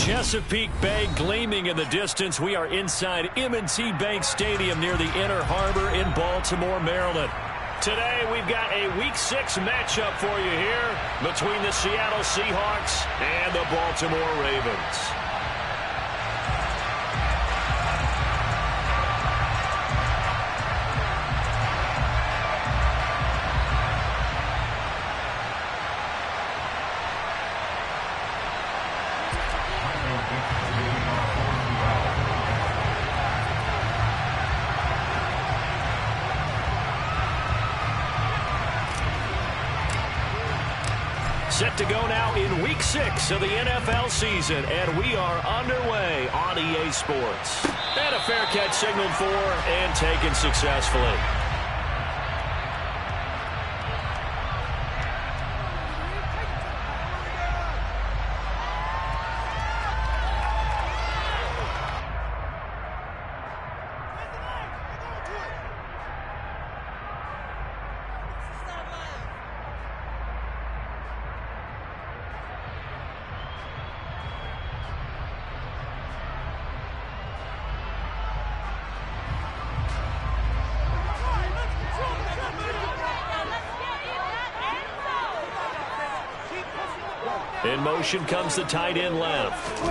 Chesapeake Bay gleaming in the distance. We are inside M&T Bank Stadium near the Inner Harbor in Baltimore, Maryland. Today we've got a Week 6 matchup for you here between the Seattle Seahawks and the Baltimore Ravens. Set to go now in Week 6 of the NFL season, and we are underway on EA Sports. And a fair catch signaled for and taken successfully. In motion comes the tight end left.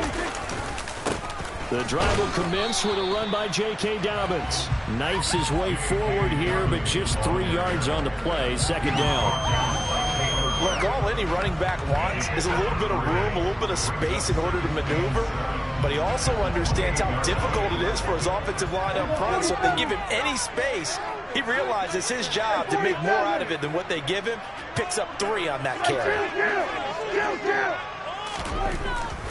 The drive will commence with a run by J.K. Dobbins. Knifes his way forward here, but just 3 yards on the play. Second down. Look, all any running back wants is a little bit of room, a little bit of space in order to maneuver. But he also understands how difficult it is for his offensive line up front. So if they give him any space, he realizes his job to make more out of it than what they give him. Picks up 3 on that carry.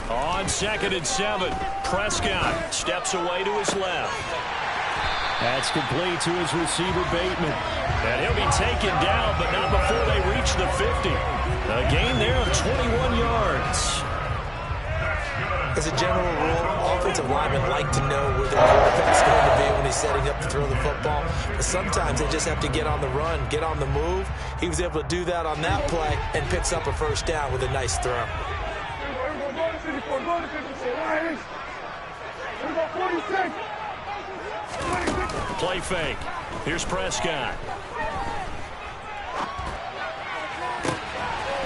On 2nd and 7, Prescott steps away to his left. That's complete to his receiver, Bateman. And he'll be taken down, but not before they reach the 50. A gain there of 21 yards. As a general rule, offensive linemen like to know where their quarterback's going to be when he's setting up to throw the football. But sometimes they just have to get on the run, get on the move. He was able to do that on that play and picks up a first down with a nice throw. Play fake. Here's Prescott.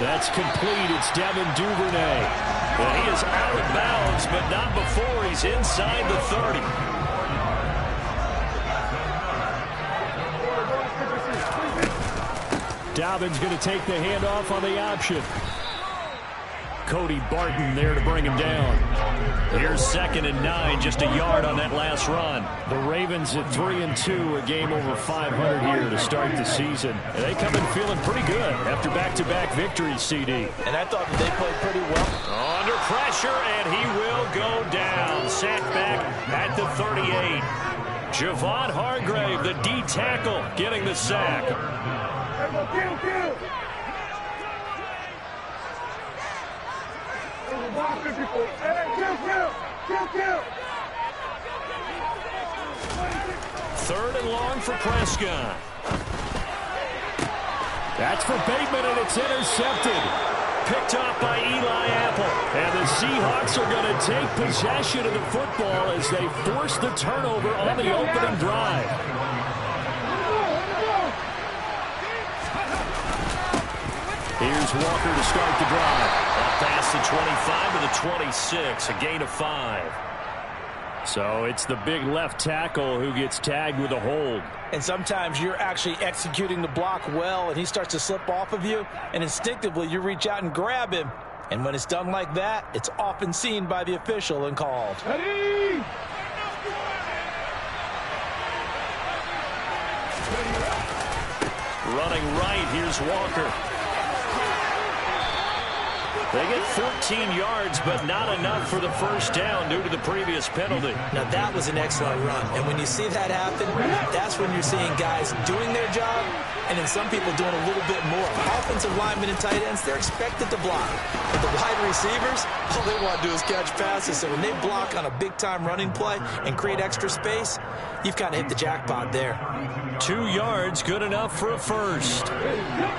That's complete. It's Devin Duvernay. And he is out of bounds, but not before he's inside the 30. Dobbins going to take the handoff on the option. Cody Barton there to bring him down. Here's 2nd and 9, just a yard on that last run. The Ravens at 3-2, a game over 500 here to start the season. And they come in feeling pretty good after back-to-back victories, CD. And I thought that they played pretty well. Under pressure, and he will go down. Sacked back at the 38. Javon Hargrave, the D tackle, getting the sack. Third and long for Prescott. That's for Bateman, and it's intercepted. Picked off by Eli Apple. And the Seahawks are going to take possession of the football as they force the turnover on the opening drive. Here's Walker to start the drive. Up past the 25 to the 26, a gain of 5. So it's the big left tackle who gets tagged with a hold. And sometimes you're actually executing the block well, and he starts to slip off of you, and instinctively you reach out and grab him. And when it's done like that, it's often seen by the official and called. Ready? Running right, here's Walker. They get 14 yards, but not enough for the first down due to the previous penalty. Now, that was an excellent run. And when you see that happen, that's when you're seeing guys doing their job and then some people doing a little bit more. Offensive linemen and tight ends, they're expected to block. But the wide receivers, all they want to do is catch passes. So when they block on a big-time running play and create extra space, you've kind of hit the jackpot there. 2 yards, good enough for a first.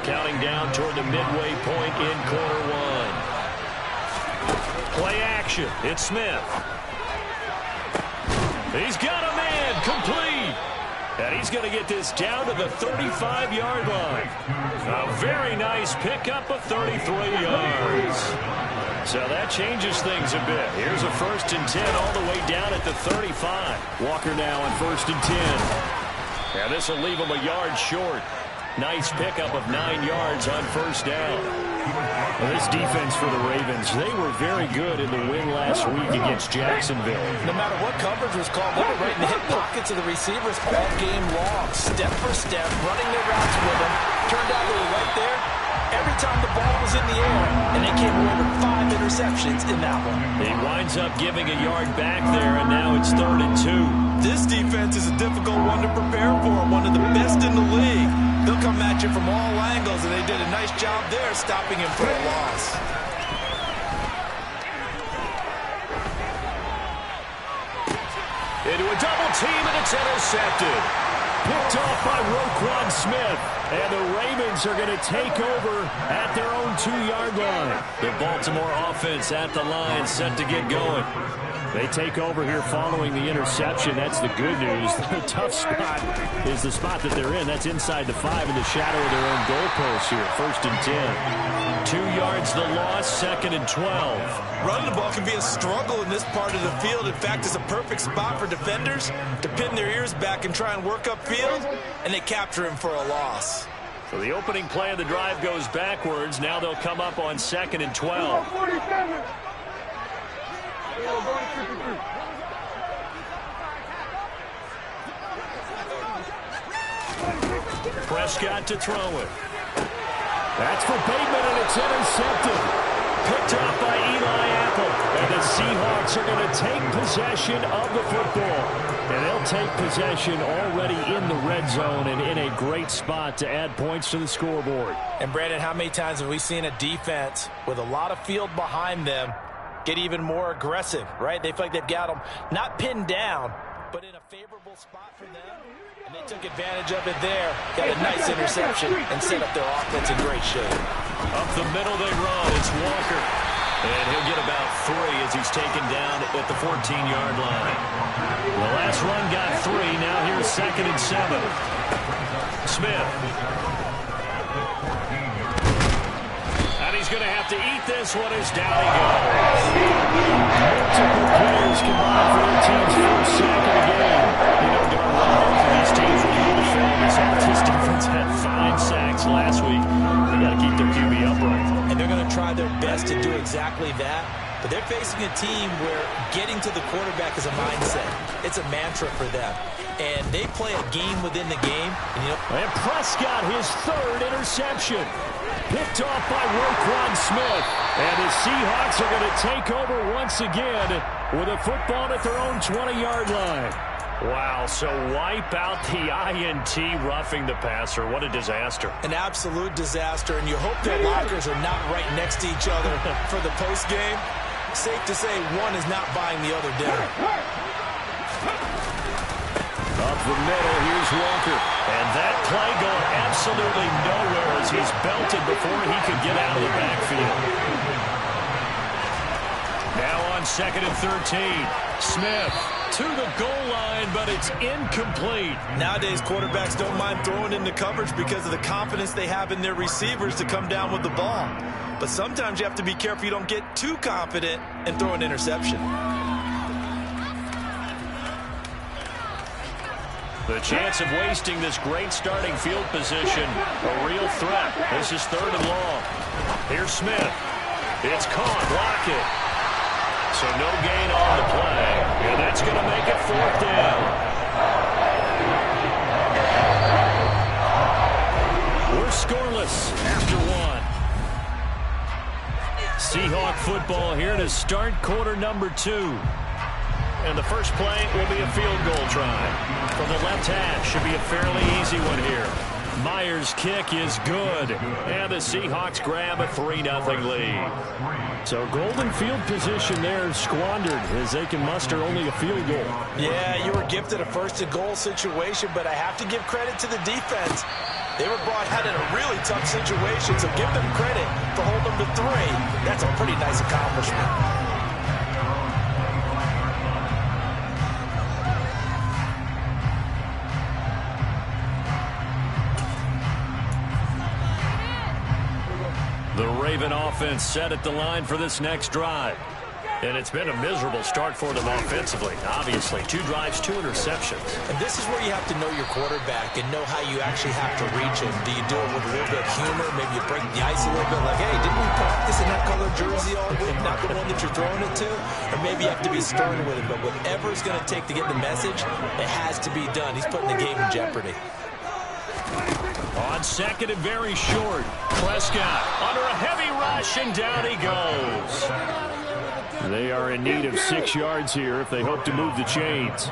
Counting down toward the midway point in quarter one. Play action. It's Smith. He's got a man. Complete. And he's going to get this down to the 35-yard line. A very nice pickup of 33 yards. So that changes things a bit. Here's a 1st and 10 all the way down at the 35. Walker now on 1st and 10. Yeah, this will leave him a yard short. Nice pickup of 9 yards on 1st down. Well, this defense for the Ravens, they were very good in the win last week against Jacksonville. No matter what coverage was called, they were right in the hip pockets of the receivers all game long, step for step, running their routes with them. Turned out they were right there every time the ball was in the air, and they came away with 5 interceptions in that one. He winds up giving a yard back there, and now it's 3rd and 2. This defense is a difficult one to prepare for, one of the best in the league. They'll come at you from all angles, and they did a nice job there stopping him for a loss. Into a double team, and it's intercepted. Picked off by Roquan Smith. And the Ravens are going to take over at their own 2-yard line. The Baltimore offense at the line, set to get going. They take over here following the interception. That's the good news. The tough spot is the spot that they're in. That's inside the 5 in the shadow of their own goalpost here. 1st and 10. 2 yards the loss, 2nd and 12. Running the ball can be a struggle in this part of the field. In fact, it's a perfect spot for defenders to pin their ears back and try and work upfield, and they capture him for a loss. So the opening play of the drive goes backwards. Now they'll come up on 2nd and 12. Prescott to throw it. That's for Bateman, and it's intercepted. Picked off by Eli Apple. And the Seahawks are going to take possession of the football. And they'll take possession already in the red zone and in a great spot to add points to the scoreboard. And, Brandon, how many times have we seen a defense with a lot of field behind them get even more aggressive, right? They feel like they've got them not pinned down, but in a favorable spot for them. And they took advantage of it there. Got a nice interception and set up their offense in great shape. Up the middle they run. It's Walker. And he'll get about 3 as he's taken down at the 14-yard line. The last run got 3. Now here's 2nd and 7. Smith. And he's going to have to eat this one as down he goes. Multiple players combined for their team's first sack of the game. You know darn well both of these teams will be the film. This defense had 5 sacks last week. They got to keep their QB upright. And they're going to try their best to do exactly that. But they're facing a team where getting to the quarterback is a mindset. It's a mantra for them. And they play a game within the game. And Prescott, his 3rd interception. Picked off by Roquan Smith. And the Seahawks are going to take over once again with a football at their own 20-yard line. Wow, so wipe out the INT roughing the passer. What a disaster. An absolute disaster, and you hope their lockers are not right next to each other for the postgame. Safe to say one is not buying the other dinner. Up the middle, here's Walker. And that play going absolutely nowhere as he's belted before he could get out of the backfield. Now on 2nd and 13. Smith to the goal line, but it's incomplete. Nowadays, quarterbacks don't mind throwing into coverage because of the confidence they have in their receivers to come down with the ball. But sometimes you have to be careful you don't get too confident and throw an interception. The chance of wasting this great starting field position, a real threat. This is 3rd and long. Here's Smith. It's caught. Block it. So no gain on the play. And that's going to make it 4th down. We're scoreless after 1. Seahawk football here to start quarter number 2. And the first play will be a field goal try. From the left hash, should be a fairly easy one here. Myers' kick is good. And the Seahawks grab a 3-0 lead. So golden field position there squandered as they can muster only a field goal. Yeah, you were gifted a 1st and goal situation, but I have to give credit to the defense. They were brought out in a really tough situation, so give them credit for holding them to 3. That's a pretty nice accomplishment. The Raven offense set at the line for this next drive. And it's been a miserable start for them offensively. Obviously, 2 drives, 2 interceptions. And this is where you have to know your quarterback and know how you actually have to reach him. Do you do it with a little bit of humor? Maybe you break the ice a little bit like, hey, didn't we practice in that color jersey all week? Not the one that you're throwing it to? Or maybe you have to be stern with him. But whatever it's going to take to get the message, it has to be done. He's putting the game in jeopardy. On second and very short, Prescott under a heavy rush, and down he goes. They are in need of 6 yards here if they hope to move the chains.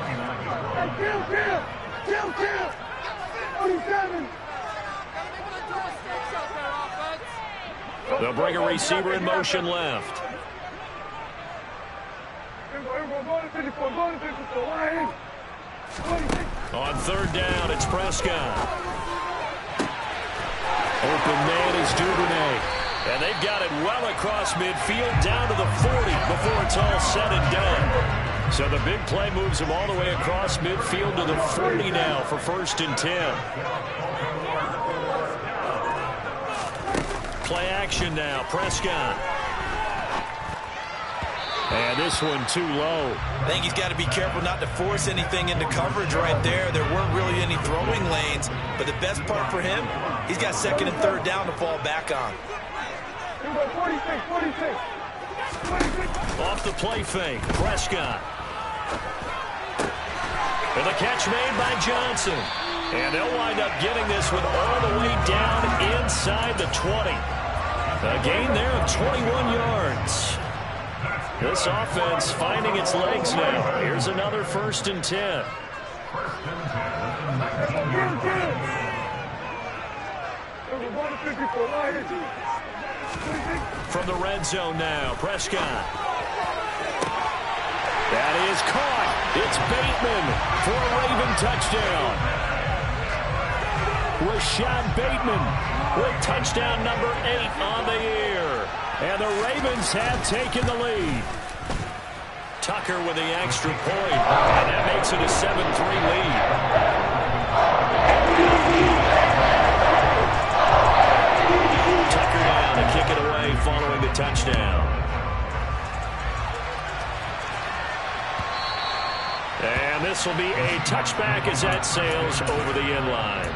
They'll bring a receiver in motion left. On third down, it's Prescott. Open man is Duvernay. And they've got it well across midfield down to the 40 before it's all said and done. So the big play moves them all the way across midfield to the 40 now for 1st and 10. Play action now, Prescott. And this one too low. I think he's got to be careful not to force anything into coverage right there. There weren't really any throwing lanes. But the best part for him, he's got 2nd and 3rd down to fall back on. 46. Off the play fake, Prescott. And the catch made by Johnson. And they'll wind up getting this one all the way down inside the 20. A gain there of 21 yards. This offense finding its legs now. Here's another 1st and 10. From the red zone now, Prescott. That is caught. It's Bateman for a Raven touchdown. Rashad Bateman with touchdown number 8 on the year. And the Ravens have taken the lead. Tucker with the extra point. And that makes it a 7-3 lead. Tucker down to kick it away following the touchdown. And this will be a touchback as that sails over the end line.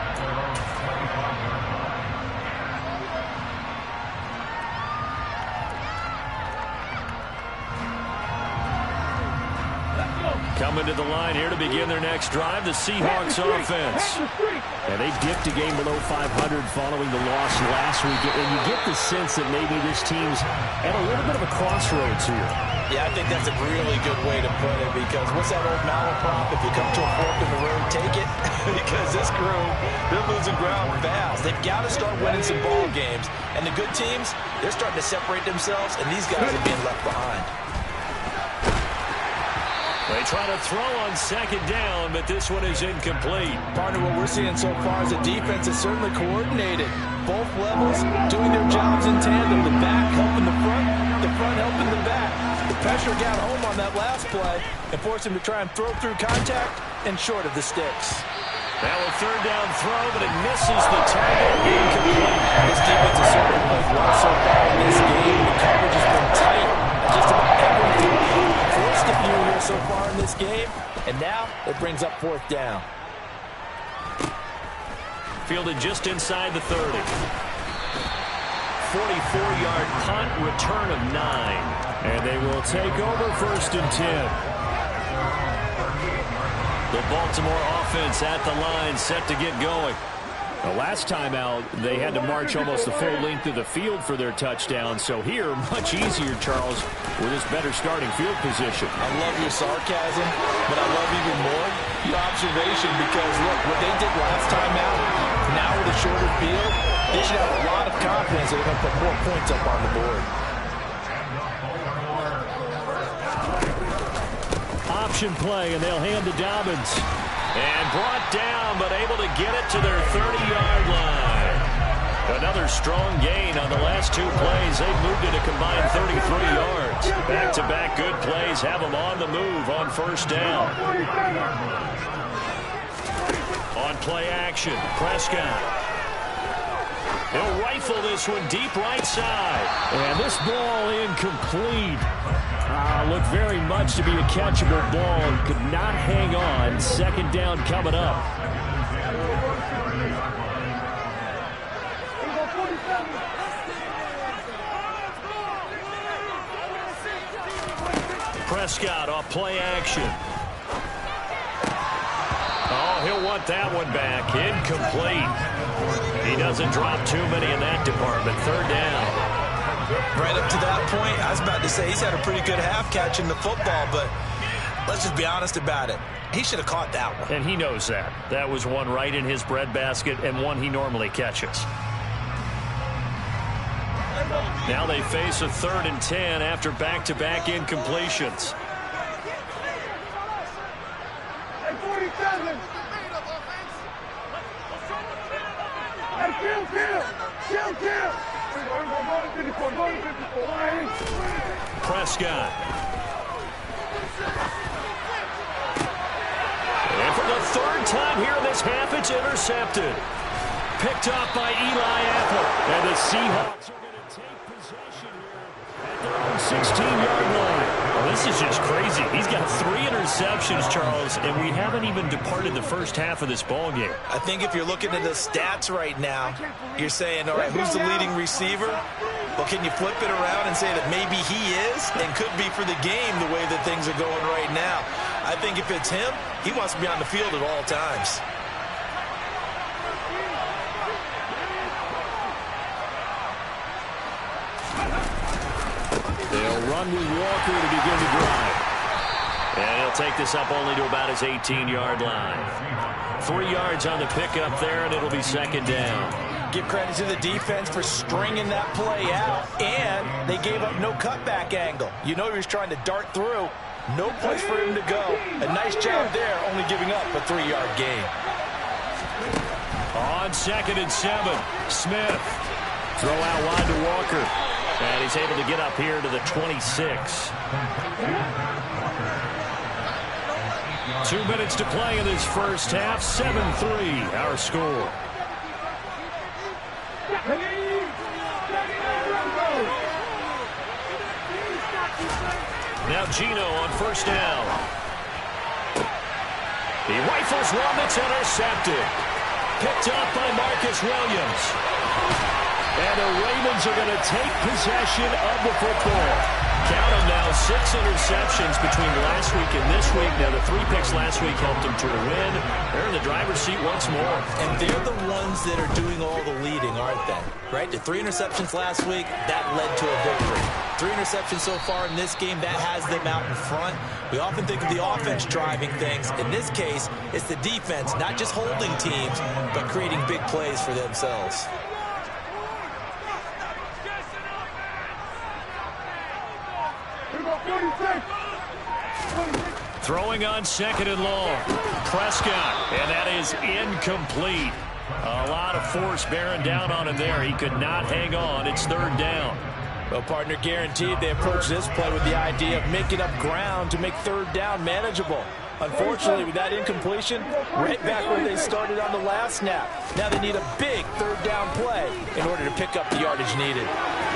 Coming to the line here to begin their next drive, the Seahawks offense. And they dipped a game below 500 following the loss last week. And you get the sense that maybe this team's at a little bit of a crossroads here. Yeah, I think that's a really good way to put it, because what's that old malaprop? If you come to a fork in the road, take it. Because this group, they're losing ground fast. They've got to start winning some ball games. And the good teams, they're starting to separate themselves, and these guys are being left behind. They try to throw on 2nd down, but this one is incomplete. Partner, what we're seeing so far is the defense is certainly coordinated. Both levels doing their jobs in tandem. The back helping the front helping the back. The pressure got home on that last play and forced him to try and throw through contact and short of the sticks. Now a 3rd down throw, but it misses the target. Incomplete. This defense has certainly played well so far in this game. The coverage has been tight. Just about everything. Forced a few here so far in this game, and now it brings up 4th down. Fielded just inside the 30. 44-yard punt, return of 9. And they will take over 1st and 10. The Baltimore offense at the line, set to get going. The last time out, they had to march almost the full length of the field for their touchdown. So here, much easier, Charles, with this better starting field position. I love your sarcasm, but I love even more your observation, because, look, what they did last time out, now with a shorter field, they should have a lot of confidence that they're going to put more points up on the board. Option play, and they'll hand to Dobbins. And brought down, but able to get it to their 30-yard line. Another strong gain on the last 2 plays. They've moved it a combined 33 yards. Back-to-back good plays have them on the move on 1st down. On play action, Prescott. He'll rifle this one deep right side. And this ball incomplete. Looked very much to be a catchable ball and could not hang on. Second down coming up. Prescott off play action. Oh, he'll want that one back. Incomplete. He doesn't drop too many in that department. Third down. Right up to that point, I was about to say he's had a pretty good half catching the football, but let's just be honest about it. He should have caught that one. And he knows that. That was one right in his breadbasket and one he normally catches. Now they face a 3rd and 10 after back-to-back incompletions. Prescott. And for the 3rd time here in this half, it's intercepted. Picked off by Eli Apple. And the Seahawks are going to take possession here at their own 16-yard line. Well, this is just crazy. He's got 3 interceptions, Charles, and we haven't even departed the first half of this ball game. I think if you're looking at the stats right now, you're saying, all right, who's the leading receiver? Well, can you flip it around and say that maybe he is and could be for the game the way that things are going right now? I think if it's him, he wants to be on the field at all times. They'll run with Walker to begin the drive. And he'll take this up only to about his 18-yard line. 3 yards on the pickup there, and it'll be second down. Give credit to the defense for stringing that play out, and they gave up no cutback angle. You know he was trying to dart through. No place for him to go. A nice job there, only giving up a 3-yard gain. On 2nd and 7, Smith. Throw out wide to Walker. And he's able to get up here to the 26. 2 minutes to play in this first half. 7-3, our score. Now Gino on first down. He rifles one that's intercepted. Picked up by Marcus Williams. And the Ravens are going to take possession of the football. Count them now, 6 interceptions between last week and this week. Now, the 3 picks last week helped them to a win. They're in the driver's seat once more. And they're the ones that are doing all the leading, aren't they? Right? The 3 interceptions last week, that led to a victory. 3 interceptions so far in this game, that has them out in front. We often think of the offense driving things. In this case, it's the defense, not just holding teams, but creating big plays for themselves. Throwing on 2nd and long. Prescott, and that is incomplete. A lot of force bearing down on him there. He could not hang on. It's 3rd down. Well, partner, guaranteed they approach this play with the idea of making up ground to make 3rd down manageable. Unfortunately, with that incompletion, right back where they started on the last snap. Now they need a big 3rd down play in order to pick up the yardage needed.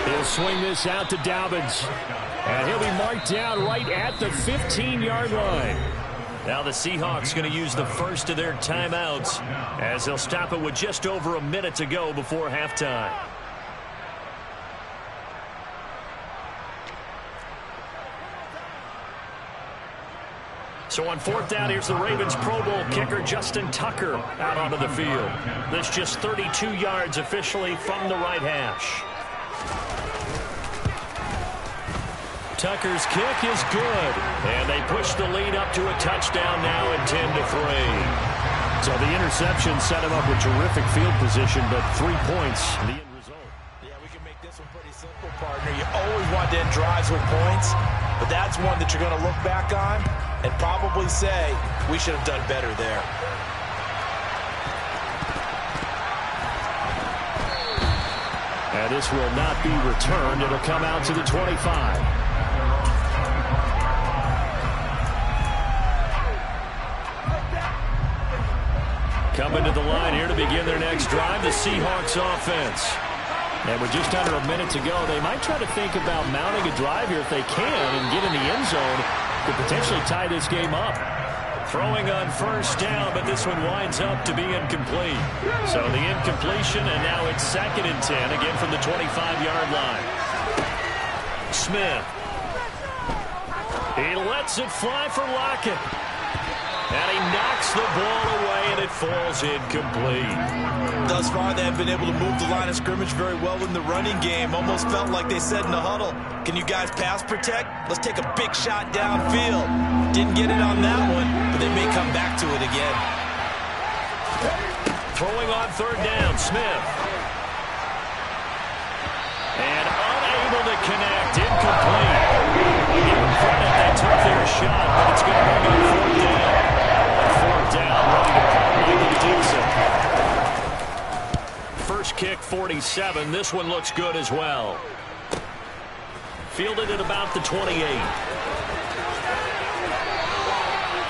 He'll swing this out to Dobbins. And he'll be marked down right at the 15-yard line. Now the Seahawks going to use the first of their timeouts as they'll stop it with just over a minute to go before halftime. So on 4th down, here's the Ravens Pro Bowl kicker Justin Tucker out onto the field. This just 32 yards officially from the right hash. Tucker's kick is good, and they push the lead up to a touchdown now at 10-3. So the interception set him up with terrific field position, but 3 points, the end result. Yeah, we can make this one pretty simple, partner. You always want to end drives with points, but that's one that you're going to look back on and probably say, we should have done better there. And this will not be returned. It'll come out to the 25. Coming to the line here to begin their next drive, the Seahawks offense. And with just under a minute to go, they might try to think about mounting a drive here if they can and get in the end zone to potentially tie this game up. Throwing on first down, but this one winds up to be incomplete. So the incompletion, and now it's 2nd and 10, again from the 25-yard line. Smith. He lets it fly for Lockett. And he knocks the ball away, and it falls incomplete. Thus far, they have been able to move the line of scrimmage very well in the running game. Almost felt like they said in the huddle, can you guys pass protect? Let's take a big shot downfield. Didn't get it on that one, but they may come back to it again. Throwing on 3rd down, Smith. And unable to connect, incomplete. Give them credit, they took their shot, but it's going to bring up 4th down. 4th down, ready to punt like they do so. First kick, 47. This one looks good as well. Fielded at about the 28.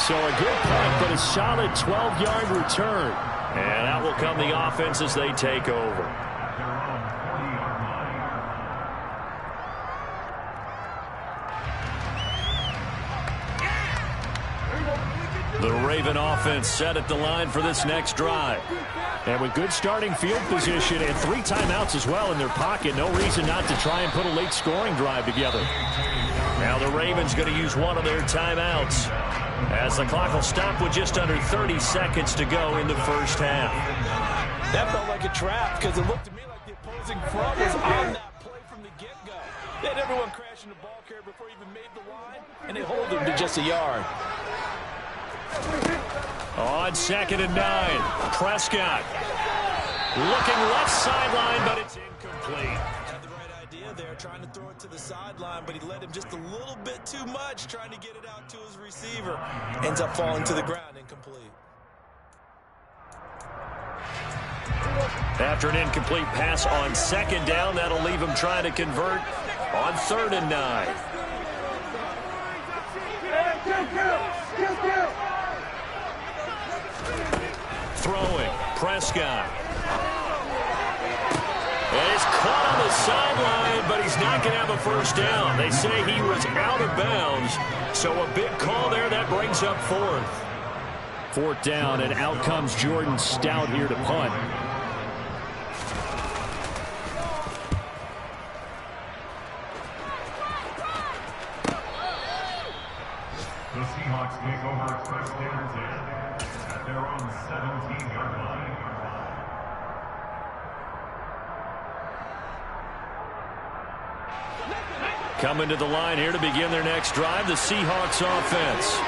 So a good punt, but a solid 12-yard return. And out will come the offense as they take over. The Raven offense set at the line for this next drive. And with good starting field position and 3 timeouts as well in their pocket, no reason not to try and put a late scoring drive together. Now the Ravens going to use one of their timeouts as the clock will stop with just under 30 seconds to go in the first half. That felt like a trap because it looked to me like the opposing front was on that play from the get-go. They had everyone crashing the ball carrier before he even made the line, and they hold him to just a yard. On 2nd and 9, Prescott looking left sideline, but it's incomplete. Had the right idea there, trying to throw it to the sideline, but he let him just a little bit too much, trying to get it out to his receiver. Ends up falling to the ground, incomplete. After an incomplete pass on 2nd down, that'll leave him trying to convert on 3rd and 9. Throwing, Prescott. And it's caught on the sideline, but he's not going to have a first down. They say he was out of bounds, so a big call there. That brings up 4th. 4th down, and out comes Jordan Stout here to punt. The Seahawks take over first and 10 at their own 17-yard line. Coming to the line here to begin their next drive, the Seahawks offense.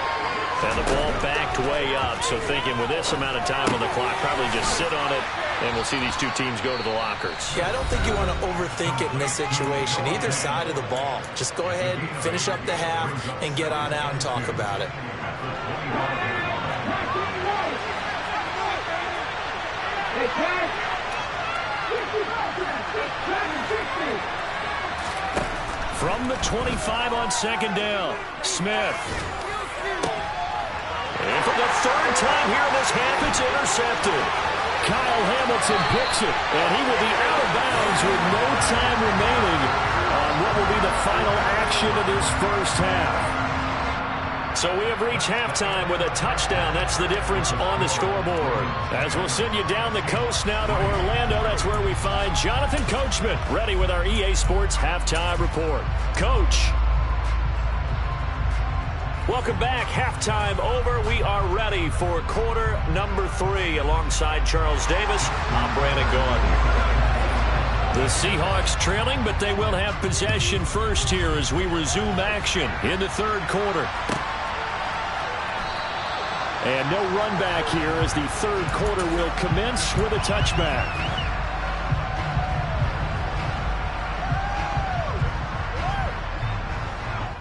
And the ball backed way up, so thinking with this amount of time on the clock, probably just sit on it, and we'll see these two teams go to the lockers. Yeah, I don't think you want to overthink it in this situation. Either side of the ball. Just go ahead, finish up the half, and get on out and talk about it. From the 25 on 2nd down, Smith. And for the 3rd time here in this half, it's intercepted. Kyle Hamilton picks it, and he will be out of bounds with no time remaining on what will be the final action of this first half. So we have reached halftime with a touchdown. That's the difference on the scoreboard. As we'll send you down the coast now to Orlando, that's where we find Jonathan Coachman, ready with our EA Sports Halftime Report. Coach. Welcome back. Halftime over. We are ready for quarter number 3. Alongside Charles Davis, I'm Brandon Gordon. The Seahawks trailing, but they will have possession first here as we resume action in the 3rd quarter. And no run back here as the 3rd quarter will commence with a touchback.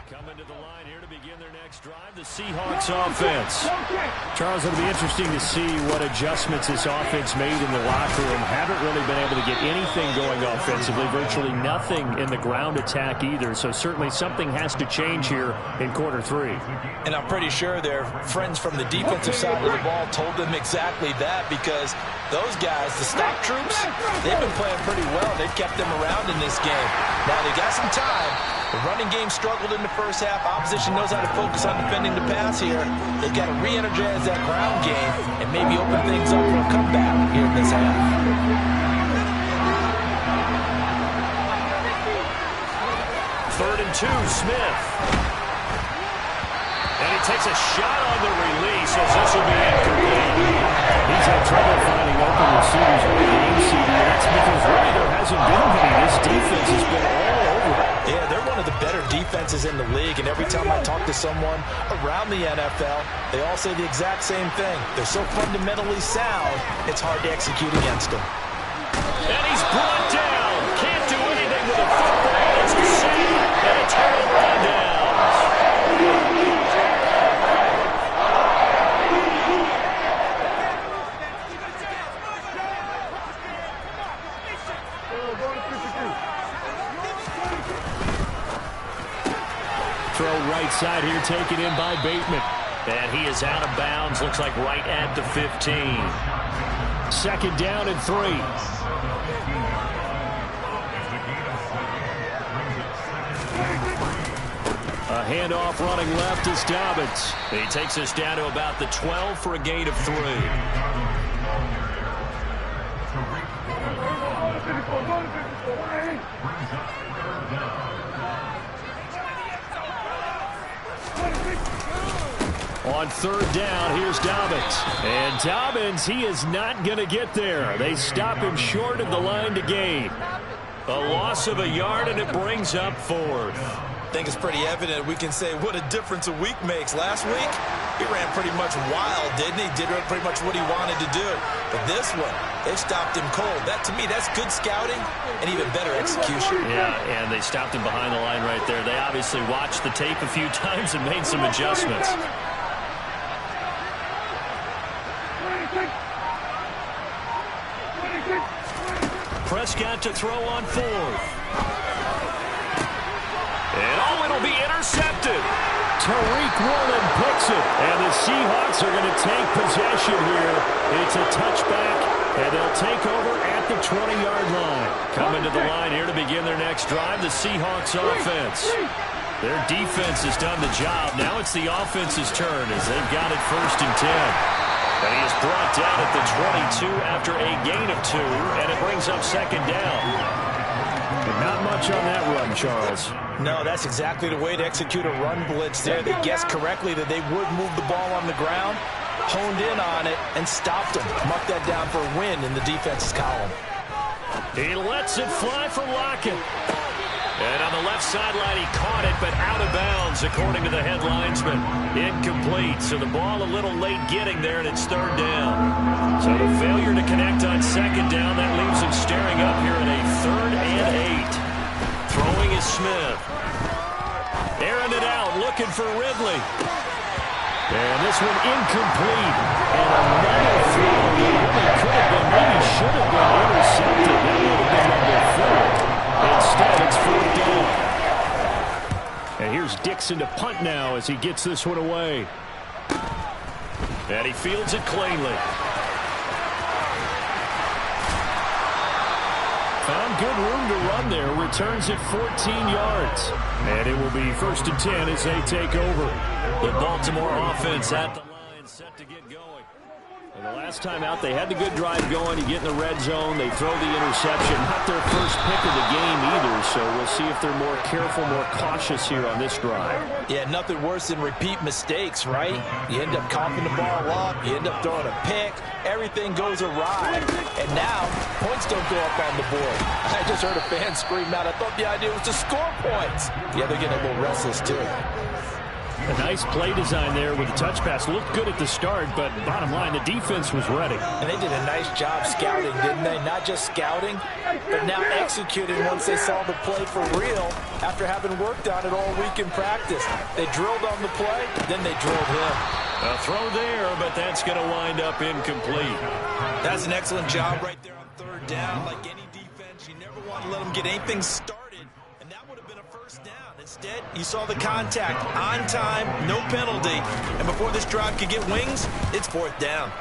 Coming to the line here to begin their next drive, the Seahawks Seahawks offense. Charles, it'll be interesting to see what adjustments this offense made in the locker room. Haven't really been able to get anything going offensively, virtually nothing in the ground attack either. So certainly something has to change here in quarter 3. And I'm pretty sure their friends from the defensive side of the ball told them exactly that, because those guys, the stop troops, they've been playing pretty well. They've kept them around in this game. Now they got some time. The running game struggled in the first half. Opposition knows how to focus on defending the pass here. They've got to re-energize that ground game and maybe open things up for a comeback here in this half. 3rd and 2, Smith. And he takes a shot on the release as this will be incomplete. He's had trouble finding open receivers in the game, CD. That's because really there hasn't been many. This defense has been all over it. Yeah, they're one of the better defenses in the league, and every time I talk to someone around the NFL, they all say the exact same thing. They're so fundamentally sound, it's hard to execute against them. And he's brought down. Can't do anything with a football. It's a sack and a turnover on downs. Throw right side here, taken in by Bateman. And he is out of bounds, looks like right at the 15. 2nd down and 3. A handoff running left is Dobbins. He takes us down to about the 12 for a gain of 3. On 3rd down, here's Dobbins. And Dobbins, he is not going to get there. They stop him short of the line to gain. A loss of a yard, and it brings up 4th. I think it's pretty evident we can say what a difference a week makes. Last week, he ran pretty much wild, didn't he? Did pretty much what he wanted to do. But this one, they stopped him cold. That, to me, that's good scouting and even better execution. Yeah, and they stopped him behind the line right there. They obviously watched the tape a few times and made some adjustments. Prescott to throw on 4th. And it'll be intercepted. Tariq Woolen picks it, and the Seahawks are going to take possession here. It's a touchback, and they'll take over at the 20-yard line. Coming to the line here to begin their next drive, the Seahawks offense. Their defense has done the job. Now it's the offense's turn as they've got it 1st and 10. And he is brought down at the 22 after a gain of 2, and it brings up 2nd down. But not much on that run, Charles. No, that's exactly the way to execute a run blitz there. They guessed correctly that they would move the ball on the ground, honed in on it, and stopped them. Mark that down for a win in the defense's column. He lets it fly for Lockett. And on the left sideline, he caught it, but out of bounds, according to the head linesman. Incomplete, so the ball a little late getting there, and it's 3rd down. So the failure to connect on 2nd down, that leaves him staring up here at a 3rd and 8. Throwing is Smith. Airing it out, looking for Ridley. And this one incomplete. And another throw that really could have been, maybe should have been intercepted. That would have been number 4. Instead, it's 4th down. And here's Dixon to punt now as he gets this one away. And he fields it cleanly. Found good room to run there. Returns it 14 yards. And it will be 1st and 10 as they take over. The Baltimore offense at the line, set to get going. And the last time out, they had the good drive going. You get in the red zone, they throw the interception. Not their first pick of the game either, so we'll see if they're more careful, more cautious here on this drive. Yeah, nothing worse than repeat mistakes, right? You end up coughing the ball up, you end up throwing a pick, everything goes awry. And now, points don't go up on the board. I just heard a fan scream out, I thought the idea was to score points. Yeah, they're getting a little restless too. A nice play design there with the touch pass. Looked good at the start, but bottom line, the defense was ready. And they did a nice job scouting, didn't they? Not just scouting, but now executing once they saw the play for real after having worked on it all week in practice. They drilled on the play, then they drilled him. A throw there, but that's going to wind up incomplete. That's an excellent job right there on third down. Like any defense, you never want to let them get anything started, and that would have been a first down. Instead, you saw the contact on time, no penalty, and before this drive could get wings, it's fourth down.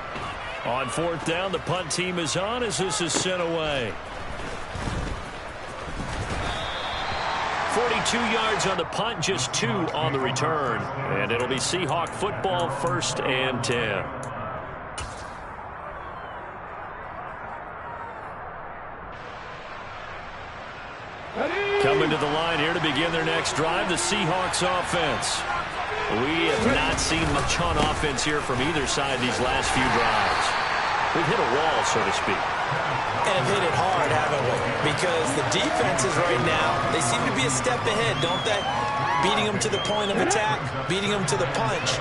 On fourth down, the punt team is on as this is sent away. 42 yards on the punt, just 2 on the return. And it'll be Seahawk football, 1st and 10. Coming to the line here to begin their next drive, the Seahawks offense. We have not seen much on offense here from either side these last few drives. We've hit a wall, so to speak. And hit it hard, haven't we? Because the defenses right now, they seem to be a step ahead, don't they? Beating them to the point of attack, beating them to the punch.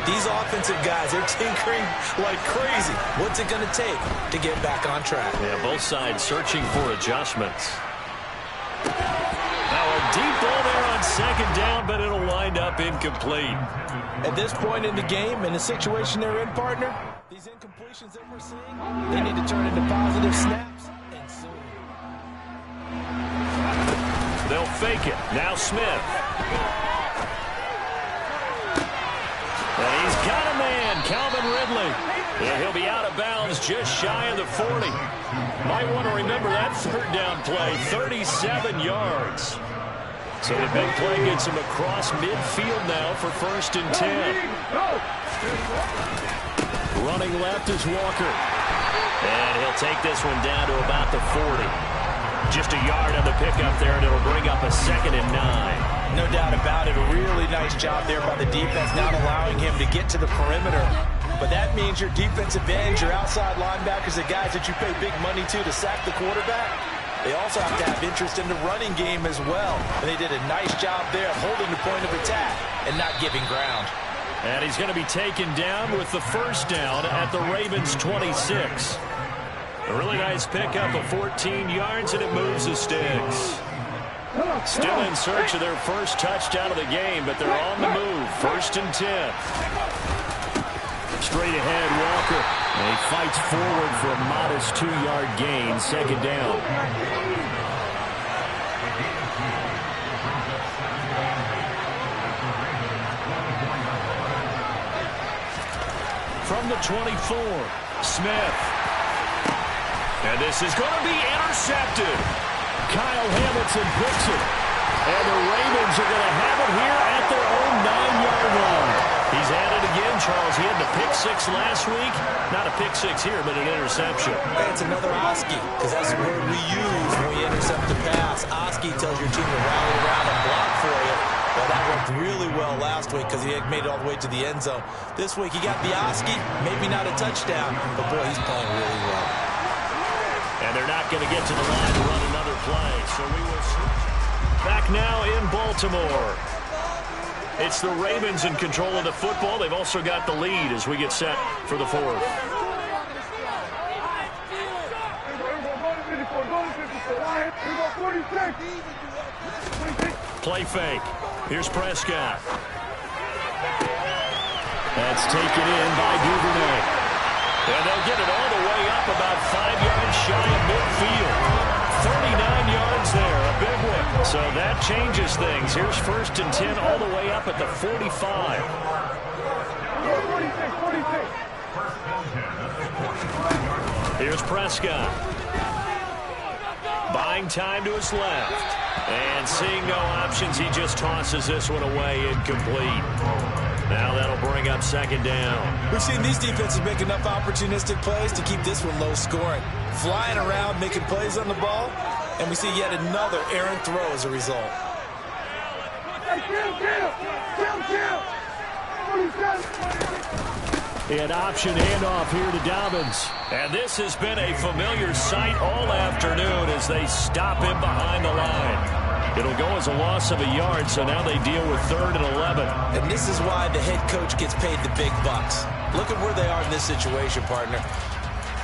These offensive guys, they're tinkering like crazy. What's it going to take to get back on track? Yeah, both sides searching for adjustments. Now a deep ball there on second down, but it'll wind up incomplete. At this point in the game, in the situation they're in, partner, these incompletions that we're seeing, they need to turn into positive snaps, and soon. They'll fake it. Now Smith. And he's got a man, Calvin Ridley. And he'll be out of bounds just shy of the 40. Might want to remember that third down play, 37 yards. So the big play gets him across midfield now for 1st and 10. Running left is Walker. And he'll take this one down to about the 40. Just a yard on the pickup there, and it'll bring up a 2nd and 9. No doubt about it. A really nice job there by the defense, not allowing him to get to the perimeter. But that means your defensive ends, your outside linebackers, the guys that you pay big money to sack the quarterback, they also have to have interest in the running game as well. And they did a nice job there holding the point of attack and not giving ground. And he's going to be taken down with the first down at the Ravens' 26. A really nice pickup of 14 yards, and it moves the sticks. Still in search of their first touchdown of the game, but they're on the move. 1st and 10. Straight ahead, Walker. And he fights forward for a modest 2-yard gain, 2nd down. From the 24, Smith. And this is going to be intercepted. Kyle Hamilton picks it. And the Ravens are going to have it here at their own 9-yard line. He's at it again, Charles. He had the pick 6 last week. Not a pick 6 here, but an interception. And it's another Oski, because that's the word we use when we intercept the pass. Oski tells your team to rally around and block for you. Well, that worked really well last week because he had made it all the way to the end zone. This week, he got the Oski, maybe not a touchdown, but boy, he's playing really well. And they're not going to get to the line to run another play, so we will switch. Back now in Baltimore. It's the Ravens in control of the football. They've also got the lead as we get set for the 4th. Play fake. Here's Prescott. That's taken in by Duvernay. And they'll get it all the way up about 5 yards shy of midfield. 39 yards there, a big one. So that changes things. Here's 1st and 10 all the way up at the 45. Here's Prescott. Buying time to his left. And seeing no options, he just tosses this one away incomplete. Now that'll bring up 2nd down. We've seen these defenses make enough opportunistic plays to keep this one low scoring. Flying around, making plays on the ball, and we see yet another errant throw as a result. An option handoff here to Dobbins. And this has been a familiar sight all afternoon as they stop him behind the line. It'll go as a loss of a yard, so now they deal with 3rd and 11. And this is why the head coach gets paid the big bucks. Look at where they are in this situation, partner.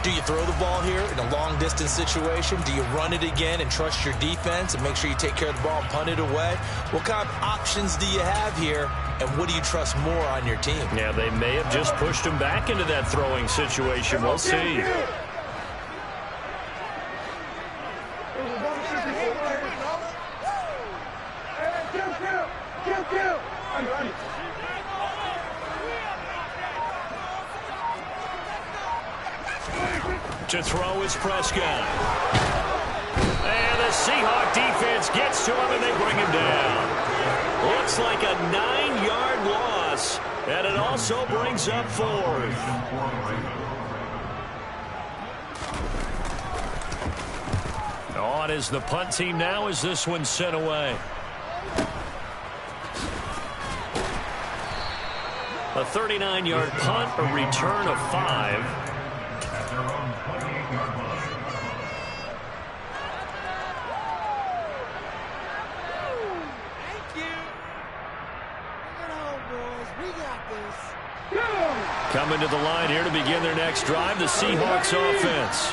Do you throw the ball here in a long-distance situation? Do you run it again and trust your defense and make sure you take care of the ball and punt it away? What kind of options do you have here, and what do you trust more on your team? Yeah, they may have just pushed him back into that throwing situation. We'll see. To throw is Prescott. And the Seahawk defense gets to him, and they bring him down. Looks like a 9-yard loss, and it also brings up 4th. On is the punt team now as this one's sent away. A 39-yard punt, a return of 5. Coming to the line here to begin their next drive, the Seahawks offense.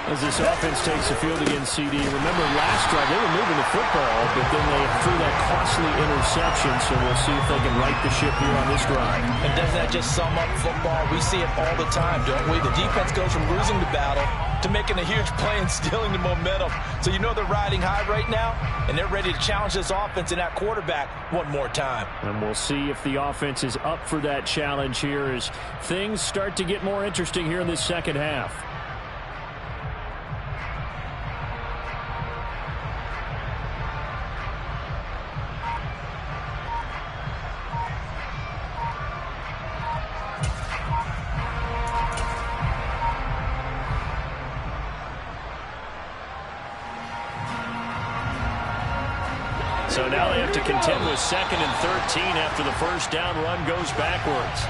As this offense takes the field against CD. Remember last drive, they were moving the football, but then they threw that costly interception, so we'll see if they can right the ship here on this drive. And doesn't that just sum up football? We see it all the time, don't we? The defense goes from losing the battle to making a huge play and stealing the momentum. So you know they're riding high right now, and they're ready to challenge this offense and that quarterback one more time. And we'll see if the offense is up for that challenge here as things start to get more interesting here in this second half. So now they have to contend with 2nd and 13 after the first down run goes backwards.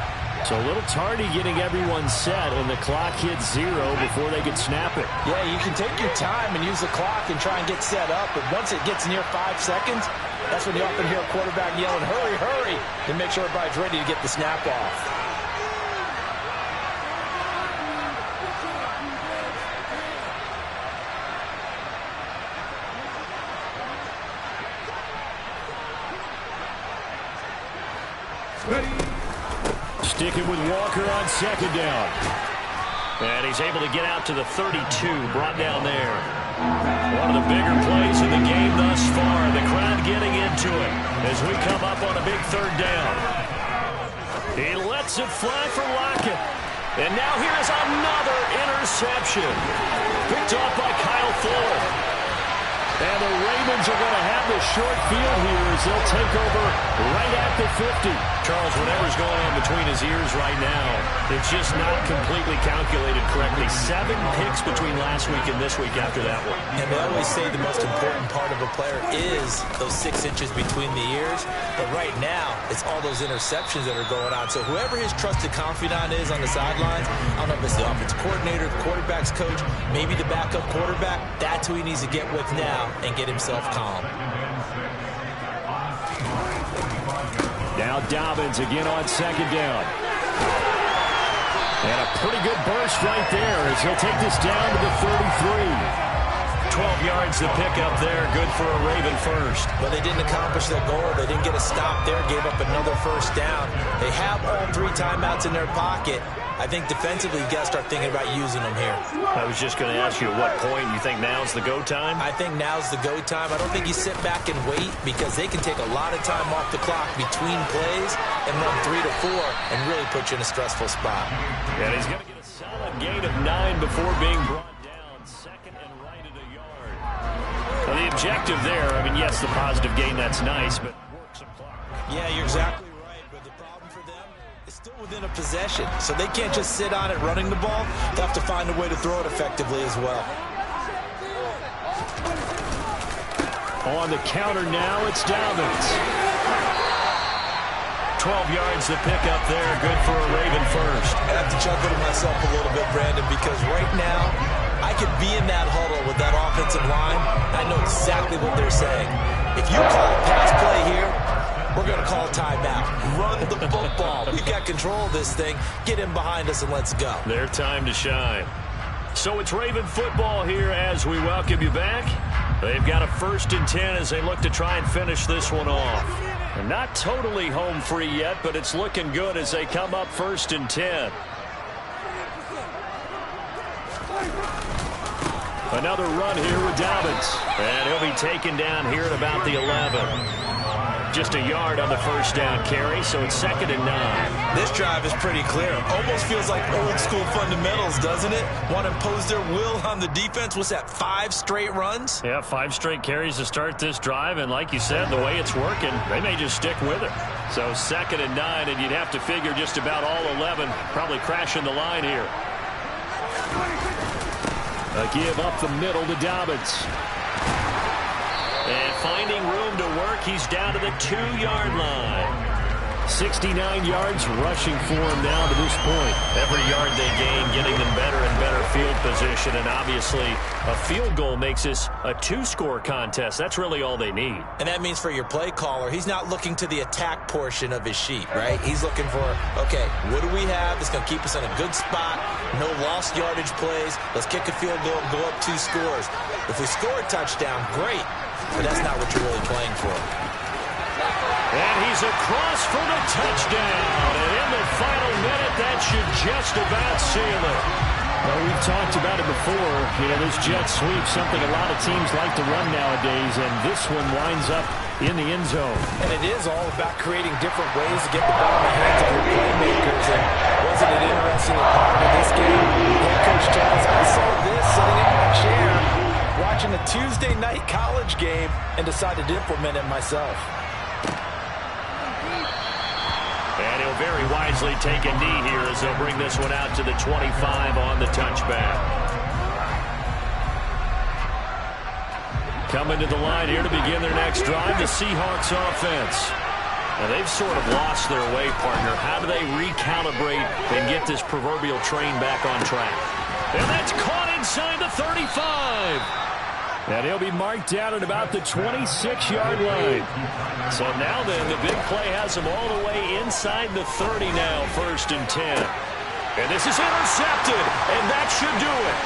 So a little tardy getting everyone set, and the clock hits 0 before they can snap it. Yeah, you can take your time and use the clock and try and get set up, but once it gets near 5 seconds, that's when you often hear a quarterback yelling, hurry, hurry, to make sure everybody's ready to get the snap off. Sticking with Walker on 2nd down. And he's able to get out to the 32, brought down there. One of the bigger plays in the game thus far. The crowd getting into it as we come up on a big 3rd down. He lets it fly for Lockett. And now here's another interception. Picked off by Kyle Fuller. And the Ravens are going to have the short field here as they'll take over right at the 50. Charles, whatever's going on between his ears right now, it's just not completely calculated correctly. 7 picks between last week and this week after that one. And they always say the most important part of a player is those 6 inches between the ears. But right now, it's all those interceptions that are going on. So whoever his trusted confidant is on the sidelines, I don't know if it's the offensive coordinator, the quarterback's coach, maybe the backup quarterback, that's who he needs to get with now and get himself calm. Now Dobbins again on 2nd down. And a pretty good burst right there as he'll take this down to the 33. 12 yards to pick up there. Good for a Raven first. But they didn't accomplish their goal. They didn't get a stop there. Gave up another first down. They have all 3 timeouts in their pocket. I think defensively you've got to start thinking about using them here. I was just going to ask you at what point you think now's the go time? I think now's the go time. I don't think you sit back and wait because they can take a lot of time off the clock between plays and run 3 to 4 and really put you in a stressful spot. And he's going to get a solid gain of 9 before being brought down. 2nd and right at a yard. So the objective there, I mean, yes, the positive gain, that's nice, but work some clock. Yeah, you're exactly right. But the problem for them is still within a possession. So they can't just sit on it running the ball. They have to find a way to throw it effectively as well. On the counter now, it's Dobbins. 12 yards to pick up there. Good for a Raven first. I have to chuckle to myself a little bit, Brandon, because right now I could be in that huddle with that offensive line. I know exactly what they're saying. If you call a pass play here, we're going to call a timeout. Run the football. We've got control of this thing. Get in behind us and let's go. Their time to shine. So it's Raven football here as we welcome you back. They've got a 1st and 10 as they look to try and finish this one off. They're not totally home free yet, but it's looking good as they come up 1st and 10. Another run here with Dobbins. And he'll be taken down here at about the 11. Just a yard on the 1st down carry, so it's 2nd and 9. This drive is pretty clear. Almost feels like old school fundamentals, doesn't it? Want to impose their will on the defense. What's that, 5 straight runs? Yeah, 5 straight carries to start this drive, and like you said, the way it's working, they may just stick with it. So 2nd and 9, and you'd have to figure just about all 11 probably crashing the line here. A give up the middle to Dobbins. And finding room to work, he's down to the 2-yard line. 69 yards rushing for him now to this point. Every yard they gain, getting them better and better field position. And obviously, a field goal makes this a 2-score contest. That's really all they need. And that means for your play caller, he's not looking to the attack portion of his sheet, right? He's looking for, okay, what do we have that's going to keep us in a good spot? No lost yardage plays. Let's kick a field goal and go up 2 scores. If we score a touchdown, great. But that's not what you're really playing for. And he's across for the touchdown. And in the final minute, that should just about seal it. Well, we've talked about it before. You know, this jet sweep, something a lot of teams like to run nowadays, and this one winds up in the end zone. And it is all about creating different ways to get the ball in the hands of your playmakers. And wasn't it interesting that part of this game? Head coach Charles, I saw this sitting in my chair, watching a Tuesday night college game, and decided to implement it myself. And he'll very wisely take a knee here as they'll bring this one out to the 25 on the touchback. Coming to the line here to begin their next drive, the Seahawks offense. Now they've sort of lost their way, partner. How do they recalibrate and get this proverbial train back on track? And that's caught inside the 35. And he'll be marked down at about the 26-yard line. So now then, the big play has him all the way inside the 30 now, 1st and 10. And this is intercepted, and that should do it.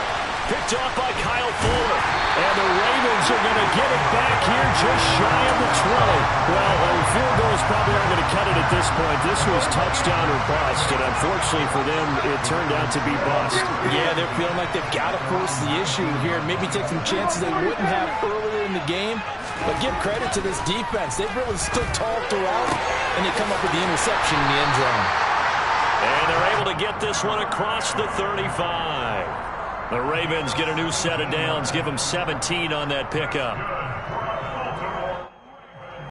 Picked off by Kyle Fuller. And the Ravens are going to get it back here just shy of the 20. Well, field goals probably aren't going to cut it at this point. This was touchdown or bust, and unfortunately for them, it turned out to be bust. Yeah, they're feeling like they've got to force the issue here and maybe take some chances they wouldn't have earlier in the game. But give credit to this defense. They've really stood tall throughout, and they come up with the interception in the end zone. And they're able to get this one across the 35. The Ravens get a new set of downs, give them 17 on that pickup.